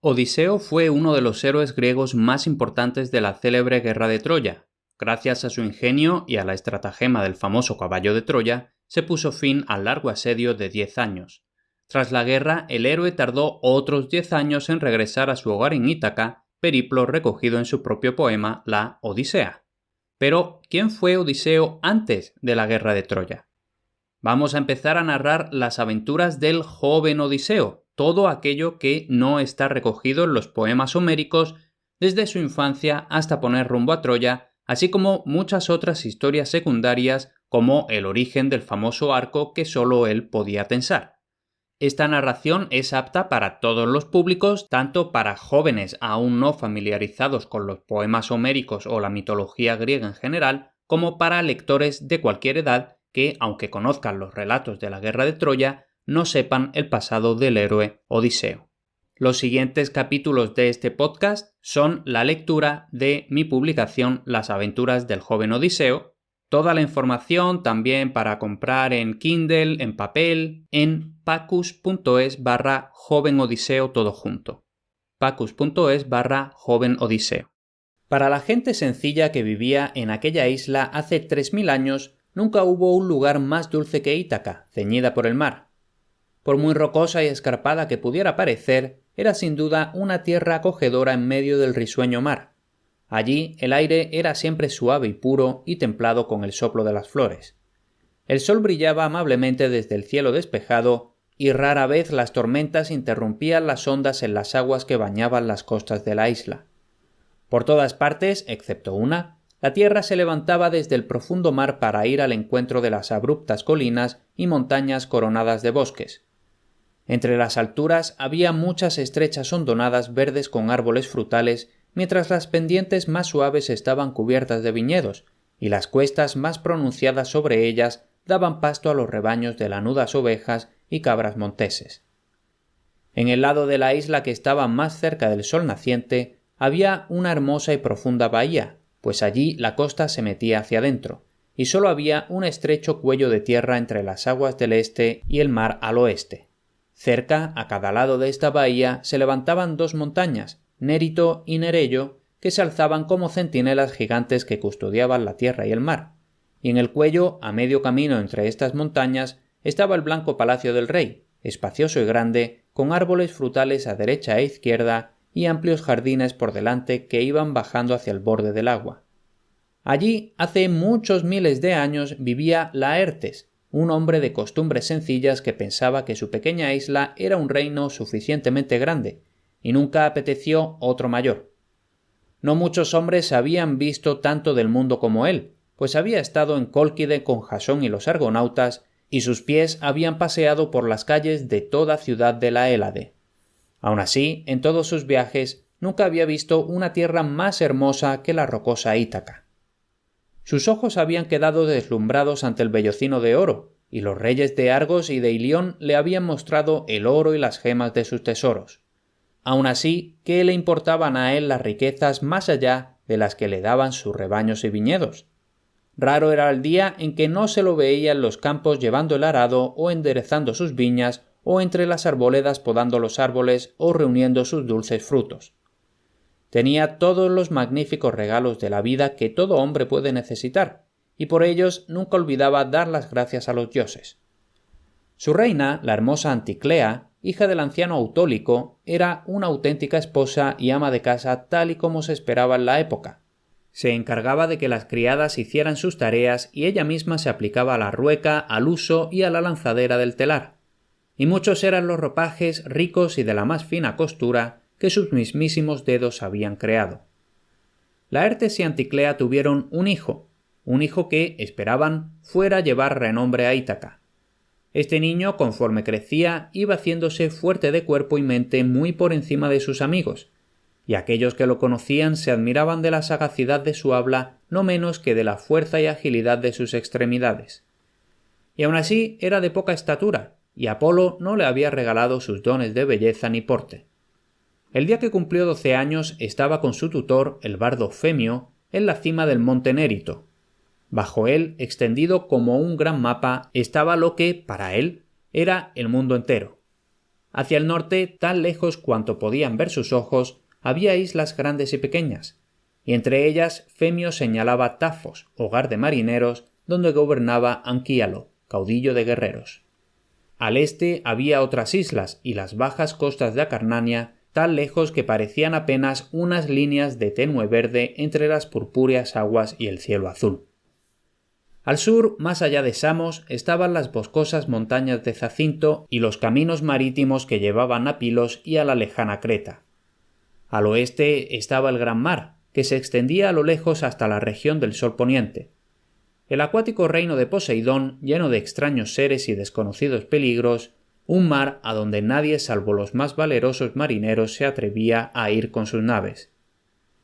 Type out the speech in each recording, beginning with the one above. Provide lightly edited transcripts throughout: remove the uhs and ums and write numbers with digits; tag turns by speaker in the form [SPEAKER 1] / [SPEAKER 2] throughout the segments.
[SPEAKER 1] Odiseo fue uno de los héroes griegos más importantes de la célebre guerra de Troya. Gracias a su ingenio y a la estratagema del famoso caballo de Troya, se puso fin al largo asedio de 10 años. Tras la guerra, el héroe tardó otros 10 años en regresar a su hogar en Ítaca, periplo recogido en su propio poema, la Odisea. Pero, ¿quién fue Odiseo antes de la guerra de Troya? Vamos a empezar a narrar las aventuras del joven Odiseo, todo aquello que no está recogido en los poemas homéricos desde su infancia hasta poner rumbo a Troya, así como muchas otras historias secundarias como el origen del famoso arco que solo él podía tensar. Esta narración es apta para todos los públicos, tanto para jóvenes aún no familiarizados con los poemas homéricos o la mitología griega en general, como para lectores de cualquier edad que, aunque conozcan los relatos de la guerra de Troya, no sepan el pasado del héroe Odiseo. Los siguientes capítulos de este podcast son la lectura de mi publicación Las aventuras del joven Odiseo. Toda la información también para comprar en Kindle, en papel, en pacus.es/jovenodiseo todo junto. pacus.es/jovenodiseo. Para la gente sencilla que vivía en aquella isla hace 3000 años, nunca hubo un lugar más dulce que Ítaca, ceñida por el mar. Por muy rocosa y escarpada que pudiera parecer, era sin duda una tierra acogedora en medio del risueño mar. Allí el aire era siempre suave y puro y templado con el soplo de las flores. El sol brillaba amablemente desde el cielo despejado y rara vez las tormentas interrumpían las ondas en las aguas que bañaban las costas de la isla. Por todas partes, excepto una, la tierra se levantaba desde el profundo mar para ir al encuentro de las abruptas colinas y montañas coronadas de bosques. Entre las alturas había muchas estrechas hondonadas verdes con árboles frutales, mientras las pendientes más suaves estaban cubiertas de viñedos, y las cuestas más pronunciadas sobre ellas daban pasto a los rebaños de lanudas ovejas y cabras monteses. En el lado de la isla que estaba más cerca del sol naciente había una hermosa y profunda bahía, pues allí la costa se metía hacia adentro, y sólo había un estrecho cuello de tierra entre las aguas del este y el mar al oeste. Cerca, a cada lado de esta bahía, se levantaban dos montañas, Nérito y Nerello, que se alzaban como centinelas gigantes que custodiaban la tierra y el mar, y en el cuello, a medio camino entre estas montañas, estaba el blanco palacio del rey, espacioso y grande, con árboles frutales a derecha e izquierda y amplios jardines por delante que iban bajando hacia el borde del agua. Allí, hace muchos miles de años, vivía Laertes, un hombre de costumbres sencillas que pensaba que su pequeña isla era un reino suficientemente grande, y nunca apeteció otro mayor. No muchos hombres habían visto tanto del mundo como él, pues había estado en Cólquide con Jasón y los argonautas, y sus pies habían paseado por las calles de toda ciudad de la Hélade. Aun así, en todos sus viajes, nunca había visto una tierra más hermosa que la rocosa Ítaca. Sus ojos habían quedado deslumbrados ante el vellocino de oro, y los reyes de Argos y de Ilión le habían mostrado el oro y las gemas de sus tesoros. Aun así, ¿qué le importaban a él las riquezas más allá de las que le daban sus rebaños y viñedos? Raro era el día en que no se lo veía en los campos llevando el arado o enderezando sus viñas o entre las arboledas podando los árboles o reuniendo sus dulces frutos. Tenía todos los magníficos regalos de la vida que todo hombre puede necesitar, y por ellos nunca olvidaba dar las gracias a los dioses. Su reina, la hermosa Anticlea, hija del anciano Autólico, era una auténtica esposa y ama de casa tal y como se esperaba en la época. Se encargaba de que las criadas hicieran sus tareas y ella misma se aplicaba a la rueca, al uso y a la lanzadera del telar. Y muchos eran los ropajes ricos y de la más fina costura que sus mismísimos dedos habían creado. Laertes y Anticlea tuvieron un hijo que, esperaban, fuera a llevar renombre a Ítaca. Este niño, conforme crecía, iba haciéndose fuerte de cuerpo y mente muy por encima de sus amigos, y aquellos que lo conocían se admiraban de la sagacidad de su habla no menos que de la fuerza y agilidad de sus extremidades. Y aun así era de poca estatura, y Apolo no le había regalado sus dones de belleza ni porte. El día que cumplió 12 años estaba con su tutor, el bardo Femio, en la cima del monte Nérito. Bajo él, extendido como un gran mapa, estaba lo que, para él, era el mundo entero. Hacia el norte, tan lejos cuanto podían ver sus ojos, había islas grandes y pequeñas, y entre ellas Femio señalaba Tafos, hogar de marineros, donde gobernaba Anquíalo, caudillo de guerreros. Al este había otras islas y las bajas costas de Acarnania, tan lejos que parecían apenas unas líneas de tenue verde entre las purpúreas aguas y el cielo azul. Al sur, más allá de Samos, estaban las boscosas montañas de Zacinto y los caminos marítimos que llevaban a Pilos y a la lejana Creta. Al oeste estaba el gran mar, que se extendía a lo lejos hasta la región del sol poniente. El acuático reino de Poseidón, lleno de extraños seres y desconocidos peligros, un mar a donde nadie salvo los más valerosos marineros se atrevía a ir con sus naves.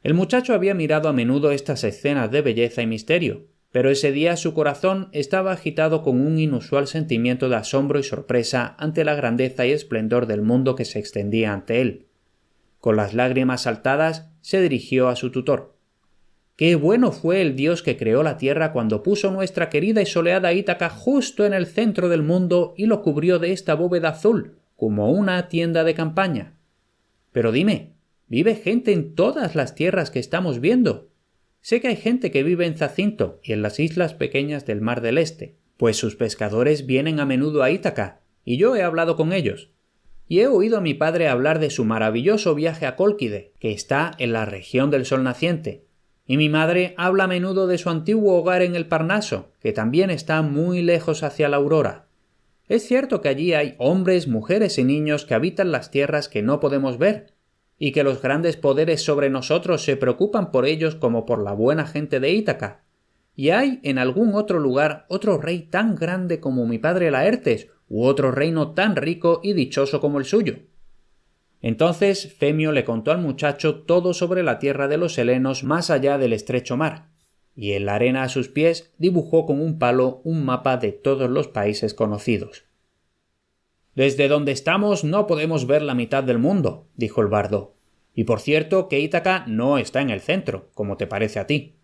[SPEAKER 1] El muchacho había mirado a menudo estas escenas de belleza y misterio, pero ese día su corazón estaba agitado con un inusual sentimiento de asombro y sorpresa ante la grandeza y esplendor del mundo que se extendía ante él. Con las lágrimas saltadas se dirigió a su tutor. ¡Qué bueno fue el Dios que creó la tierra cuando puso nuestra querida y soleada Ítaca justo en el centro del mundo y lo cubrió de esta bóveda azul, como una tienda de campaña! Pero dime, ¿vive gente en todas las tierras que estamos viendo? Sé que hay gente que vive en Zacinto y en las islas pequeñas del Mar del Este, pues sus pescadores vienen a menudo a Ítaca, y yo he hablado con ellos. Y he oído a mi padre hablar de su maravilloso viaje a Cólquide, que está en la región del sol naciente, y mi madre habla a menudo de su antiguo hogar en el Parnaso, que también está muy lejos hacia la aurora. Es cierto que allí hay hombres, mujeres y niños que habitan las tierras que no podemos ver, y que los grandes poderes sobre nosotros se preocupan por ellos como por la buena gente de Ítaca. ¿Y hay en algún otro lugar otro rey tan grande como mi padre Laertes, u otro reino tan rico y dichoso como el suyo? Entonces Femio le contó al muchacho todo sobre la tierra de los helenos más allá del estrecho mar, y en la arena a sus pies dibujó con un palo un mapa de todos los países conocidos. «Desde donde estamos no podemos ver la mitad del mundo», dijo el bardo. «Y por cierto que Ítaca no está en el centro, como te parece a ti.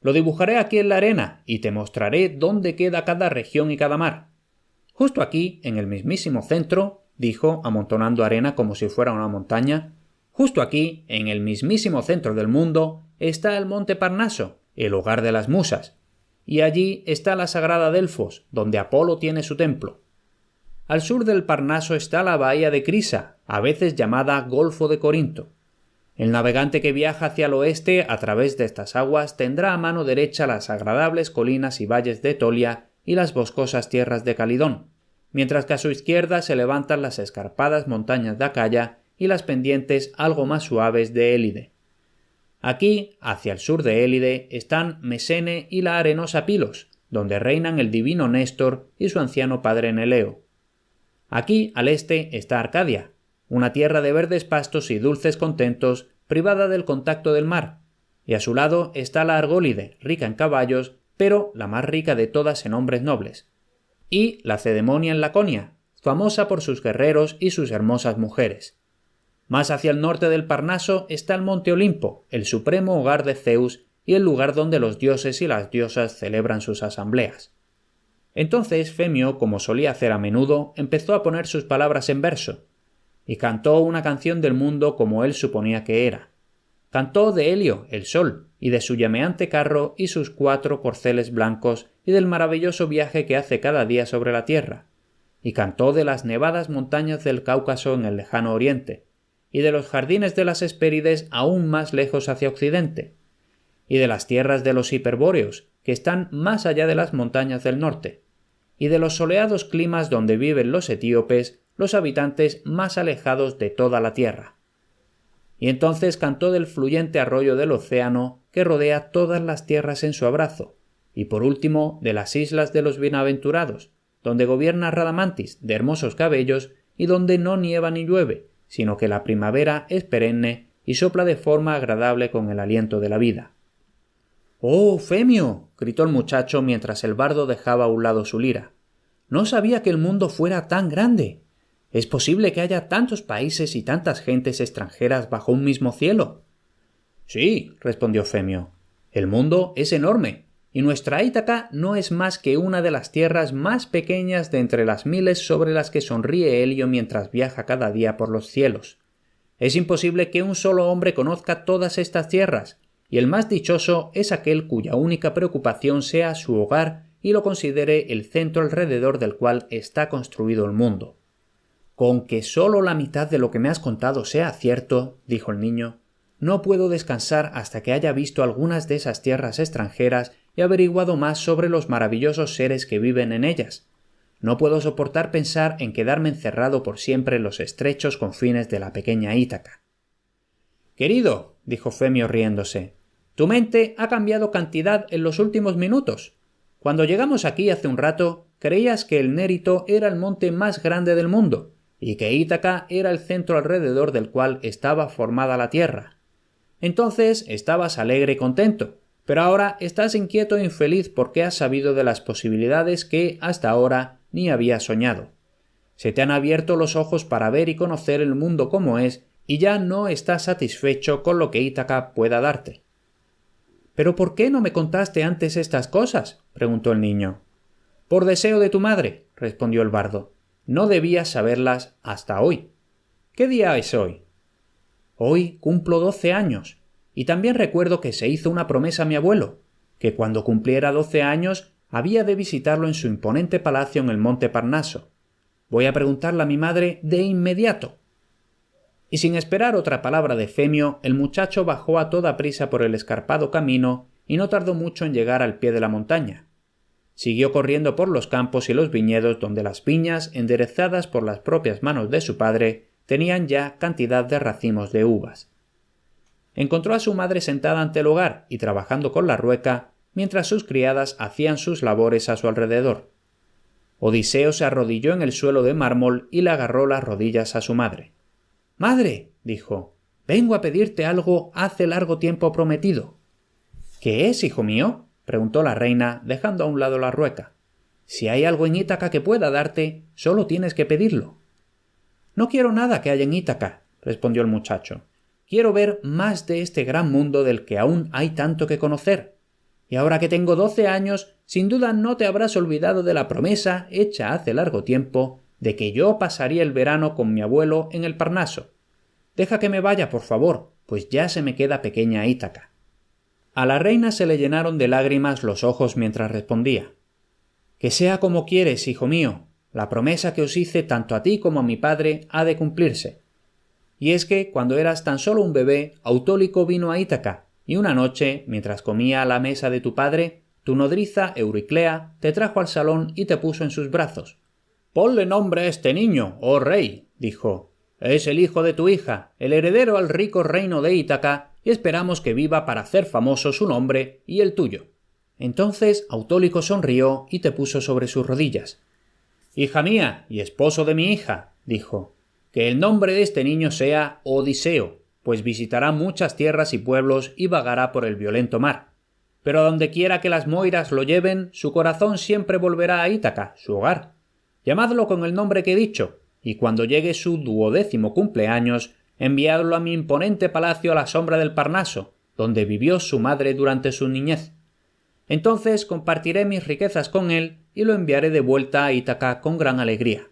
[SPEAKER 1] Lo dibujaré aquí en la arena y te mostraré dónde queda cada región y cada mar. Justo aquí, en el mismísimo centro», dijo, amontonando arena como si fuera una montaña, «justo aquí, en el mismísimo centro del mundo, está el monte Parnaso, el hogar de las musas, y allí está la sagrada Delfos, donde Apolo tiene su templo. Al sur del Parnaso está la bahía de Crisa, a veces llamada Golfo de Corinto. El navegante que viaja hacia el oeste a través de estas aguas tendrá a mano derecha las agradables colinas y valles de Etolia y las boscosas tierras de Calidón, mientras que a su izquierda se levantan las escarpadas montañas de Acaya y las pendientes algo más suaves de Élide. Aquí, hacia el sur de Élide, están Mesene y la arenosa Pilos, donde reinan el divino Néstor y su anciano padre Neleo. Aquí, al este, está Arcadia, una tierra de verdes pastos y dulces contentos, privada del contacto del mar, y a su lado está la Argólide, rica en caballos, pero la más rica de todas en hombres nobles, y la Cedemonia en Laconia, famosa por sus guerreros y sus hermosas mujeres. Más hacia el norte del Parnaso está el monte Olimpo, el supremo hogar de Zeus y el lugar donde los dioses y las diosas celebran sus asambleas. Entonces Femio, como solía hacer a menudo, empezó a poner sus palabras en verso, y cantó una canción del mundo como él suponía que era. Cantó de Helio, el sol, y de su llameante carro y sus 4 corceles blancos, y del maravilloso viaje que hace cada día sobre la tierra, y cantó de las nevadas montañas del Cáucaso en el lejano oriente, y de los jardines de las Hespérides aún más lejos hacia occidente, y de las tierras de los hiperbóreos, que están más allá de las montañas del norte, y de los soleados climas donde viven los etíopes, los habitantes más alejados de toda la tierra. Y entonces cantó del fluyente arroyo del océano que rodea todas las tierras en su abrazo, y por último de las islas de los bienaventurados, donde gobierna Radamantis de hermosos cabellos y donde no nieva ni llueve, sino que la primavera es perenne y sopla de forma agradable con el aliento de la vida. «¡Oh, Femio!», gritó el muchacho mientras el bardo dejaba a un lado su lira. «No sabía que el mundo fuera tan grande. ¿Es posible que haya tantos países y tantas gentes extranjeras bajo un mismo cielo?» «Sí», respondió Femio. «El mundo es enorme, y nuestra Ítaca no es más que una de las tierras más pequeñas de entre las miles sobre las que sonríe Helio mientras viaja cada día por los cielos. Es imposible que un solo hombre conozca todas estas tierras, y el más dichoso es aquel cuya única preocupación sea su hogar y lo considere el centro alrededor del cual está construido el mundo. Con que solo la mitad de lo que me has contado sea cierto, dijo el niño, no puedo descansar hasta que haya visto algunas de esas tierras extranjeras y averiguado más sobre los maravillosos seres que viven en ellas. No puedo soportar pensar en quedarme encerrado por siempre en los estrechos confines de la pequeña Ítaca. Querido, dijo Femio riéndose, tu mente ha cambiado cantidad en los últimos minutos. Cuando llegamos aquí hace un rato, creías que el Nérito era el monte más grande del mundo, y que Ítaca era el centro alrededor del cual estaba formada la tierra. Entonces estabas alegre y contento, pero ahora estás inquieto e infeliz porque has sabido de las posibilidades que, hasta ahora, ni habías soñado. Se te han abierto los ojos para ver y conocer el mundo como es, y ya no estás satisfecho con lo que Ítaca pueda darte. ¿Pero por qué no me contaste antes estas cosas?, preguntó el niño. Por deseo de tu madre, respondió el bardo. No debías saberlas hasta hoy. ¿Qué día es hoy? Hoy cumplo 12 años, y también recuerdo que se hizo una promesa a mi abuelo, que cuando cumpliera 12 años había de visitarlo en su imponente palacio en el monte Parnaso. Voy a preguntarle a mi madre de inmediato. Y sin esperar otra palabra de Femio, el muchacho bajó a toda prisa por el escarpado camino y no tardó mucho en llegar al pie de la montaña. Siguió corriendo por los campos y los viñedos donde las viñas, enderezadas por las propias manos de su padre, tenían ya cantidad de racimos de uvas. Encontró a su madre sentada ante el hogar y trabajando con la rueca, mientras sus criadas hacían sus labores a su alrededor. Odiseo se arrodilló en el suelo de mármol y le agarró las rodillas a su madre. «Madre», dijo, «vengo a pedirte algo hace largo tiempo prometido». «¿Qué es, hijo mío?», preguntó la reina, dejando a un lado la rueca. «Si hay algo en Ítaca que pueda darte, solo tienes que pedirlo». «No quiero nada que haya en Ítaca», respondió el muchacho. «Quiero ver más de este gran mundo del que aún hay tanto que conocer. Y ahora que tengo 12 años, sin duda no te habrás olvidado de la promesa hecha hace largo tiempo de que yo pasaría el verano con mi abuelo en el Parnaso. Deja que me vaya, por favor, pues ya se me queda pequeña Ítaca». A la reina se le llenaron de lágrimas los ojos mientras respondía. «Que sea como quieres, hijo mío. La promesa que os hice tanto a ti como a mi padre ha de cumplirse. Y es que, cuando eras tan solo un bebé, Autólico vino a Ítaca, y una noche, mientras comía a la mesa de tu padre, tu nodriza Euriclea te trajo al salón y te puso en sus brazos. «Ponle nombre a este niño, oh rey», dijo. «Es el hijo de tu hija, el heredero al rico reino de Ítaca, y esperamos que viva para hacer famoso su nombre y el tuyo». Entonces Autólico sonrió y te puso sobre sus rodillas. «Hija mía y esposo de mi hija», dijo, «que el nombre de este niño sea Odiseo, pues visitará muchas tierras y pueblos y vagará por el violento mar. Pero a donde quiera que las moiras lo lleven, su corazón siempre volverá a Ítaca, su hogar. Llamadlo con el nombre que he dicho, y cuando llegue su 12º cumpleaños, enviadlo a mi imponente palacio a la sombra del Parnaso, donde vivió su madre durante su niñez. Entonces compartiré mis riquezas con él y lo enviaré de vuelta a Ítaca con gran alegría».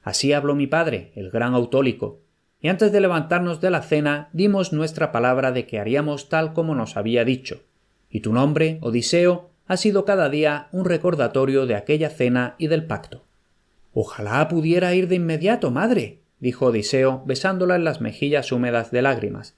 [SPEAKER 1] Así habló mi padre, el gran Autólico, y antes de levantarnos de la cena dimos nuestra palabra de que haríamos tal como nos había dicho, y tu nombre, Odiseo, ha sido cada día un recordatorio de aquella cena y del pacto. «Ojalá pudiera ir de inmediato, madre», dijo Odiseo, besándola en las mejillas húmedas de lágrimas.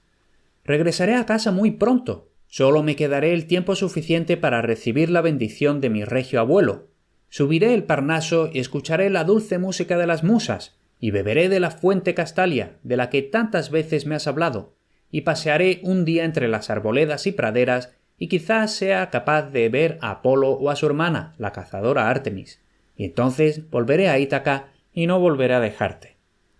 [SPEAKER 1] «Regresaré a casa muy pronto. Solo me quedaré el tiempo suficiente para recibir la bendición de mi regio abuelo. Subiré el Parnaso y escucharé la dulce música de las musas, y beberé de la fuente Castalia, de la que tantas veces me has hablado, y pasearé un día entre las arboledas y praderas, y quizás sea capaz de ver a Apolo o a su hermana, la cazadora Artemis, y entonces volveré a Ítaca y no volveré a dejarte».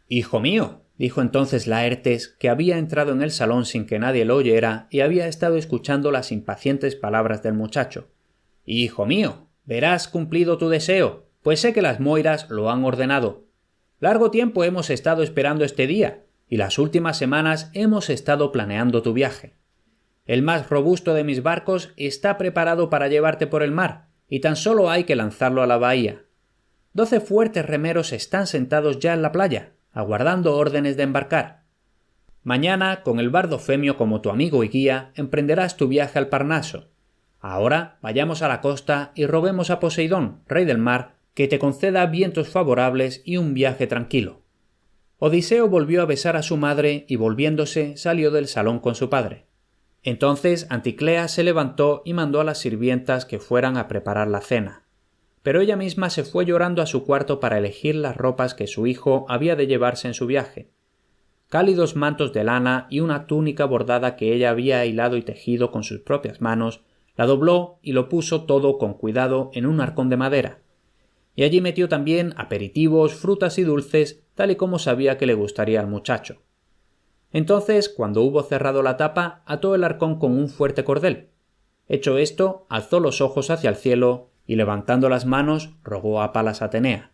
[SPEAKER 1] «Hijo mío», dijo entonces Laertes, que había entrado en el salón sin que nadie lo oyera y había estado escuchando las impacientes palabras del muchacho. «Hijo mío, verás cumplido tu deseo, pues sé que las moiras lo han ordenado. Largo tiempo hemos estado esperando este día, y las últimas semanas hemos estado planeando tu viaje. El más robusto de mis barcos está preparado para llevarte por el mar, y tan solo hay que lanzarlo a la bahía. 12 fuertes remeros están sentados ya en la playa, aguardando órdenes de embarcar. Mañana, con el bardo Femio como tu amigo y guía, emprenderás tu viaje al Parnaso. Ahora vayamos a la costa y roguemos a Poseidón, rey del mar, que te conceda vientos favorables y un viaje tranquilo. Odiseo volvió a besar a su madre y volviéndose salió del salón con su padre. Entonces Anticlea se levantó y mandó a las sirvientas que fueran a preparar la cena. Pero ella misma se fue llorando a su cuarto para elegir las ropas que su hijo había de llevarse en su viaje. Cálidos mantos de lana y una túnica bordada que ella había hilado y tejido con sus propias manos, la dobló y lo puso todo con cuidado en un arcón de madera. Y allí metió también aperitivos, frutas y dulces, tal y como sabía que le gustaría al muchacho. Entonces, cuando hubo cerrado la tapa, ató el arcón con un fuerte cordel. Hecho esto, alzó los ojos hacia el cielo y, levantando las manos, rogó a Palas Atenea: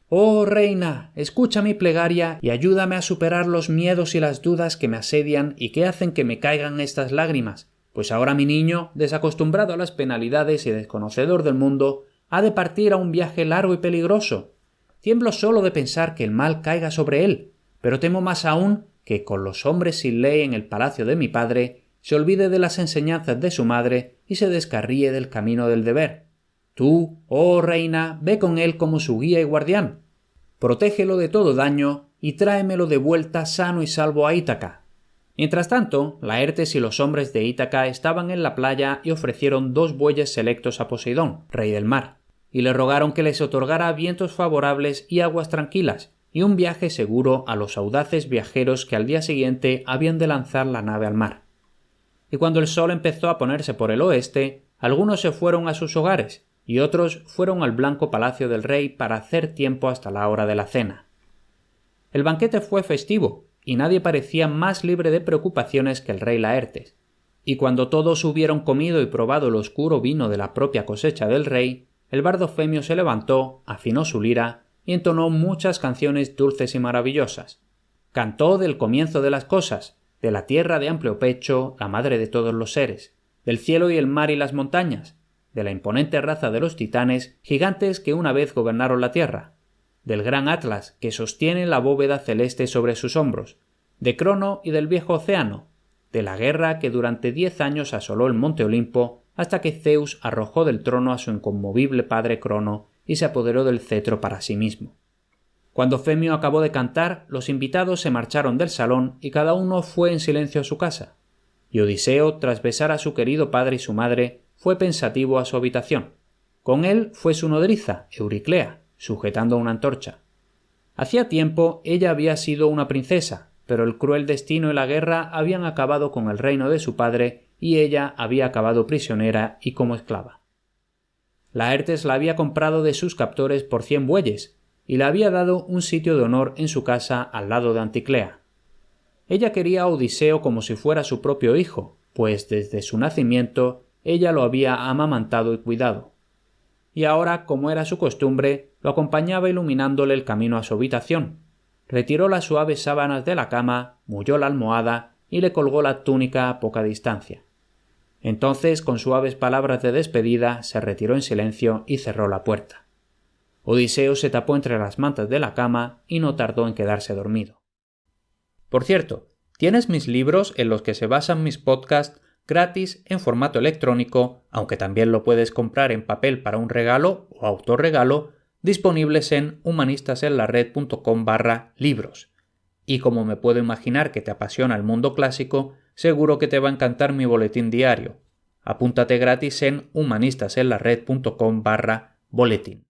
[SPEAKER 1] «Oh reina, escucha mi plegaria y ayúdame a superar los miedos y las dudas que me asedian y que hacen que me caigan estas lágrimas, pues ahora mi niño, desacostumbrado a las penalidades y desconocedor del mundo, ha de partir a un viaje largo y peligroso. Tiemblo solo de pensar que el mal caiga sobre él, pero temo más aún que, con los hombres sin ley en el palacio de mi padre, se olvide de las enseñanzas de su madre y se descarríe del camino del deber. Tú, oh reina, ve con él como su guía y guardián. Protégelo de todo daño y tráemelo de vuelta sano y salvo a Ítaca». Mientras tanto, Laertes y los hombres de Ítaca estaban en la playa y ofrecieron 2 bueyes selectos a Poseidón, rey del mar, y le rogaron que les otorgara vientos favorables y aguas tranquilas, y un viaje seguro a los audaces viajeros que al día siguiente habían de lanzar la nave al mar. Y cuando el sol empezó a ponerse por el oeste, algunos se fueron a sus hogares, y otros fueron al blanco palacio del rey para hacer tiempo hasta la hora de la cena. El banquete fue festivo, y nadie parecía más libre de preocupaciones que el rey Laertes, y cuando todos hubieron comido y probado el oscuro vino de la propia cosecha del rey, el bardo Femio se levantó, afinó su lira y entonó muchas canciones dulces y maravillosas. Cantó del comienzo de las cosas, de la tierra de amplio pecho, la madre de todos los seres, del cielo y el mar y las montañas, de la imponente raza de los titanes, gigantes que una vez gobernaron la tierra, del gran Atlas que sostiene la bóveda celeste sobre sus hombros, de Crono y del viejo océano, de la guerra que durante 10 años asoló el monte Olimpo hasta que Zeus arrojó del trono a su inconmovible padre Crono y se apoderó del cetro para sí mismo. Cuando Femio acabó de cantar, los invitados se marcharon del salón y cada uno fue en silencio a su casa, y Odiseo, tras besar a su querido padre y su madre, fue pensativo a su habitación. Con él fue su nodriza, Euriclea, sujetando una antorcha. Hacía tiempo ella había sido una princesa, pero el cruel destino y la guerra habían acabado con el reino de su padre y ella había acabado prisionera y como esclava. Laertes la había comprado de sus captores por 100 bueyes y le había dado un sitio de honor en su casa al lado de Anticlea. Ella quería a Odiseo como si fuera su propio hijo, pues desde su nacimiento ella lo había amamantado y cuidado. Y ahora, como era su costumbre, lo acompañaba iluminándole el camino a su habitación. Retiró las suaves sábanas de la cama, mulló la almohada y le colgó la túnica a poca distancia. Entonces, con suaves palabras de despedida, se retiró en silencio y cerró la puerta. Odiseo se tapó entre las mantas de la cama y no tardó en quedarse dormido. Por cierto, tienes mis libros en los que se basan mis podcasts gratis en formato electrónico, aunque también lo puedes comprar en papel para un regalo o autorregalo, disponibles en humanistasenlared.com/libros. Y como me puedo imaginar que te apasiona el mundo clásico, seguro que te va a encantar mi boletín diario. Apúntate gratis en humanistasenlared.com/boletín.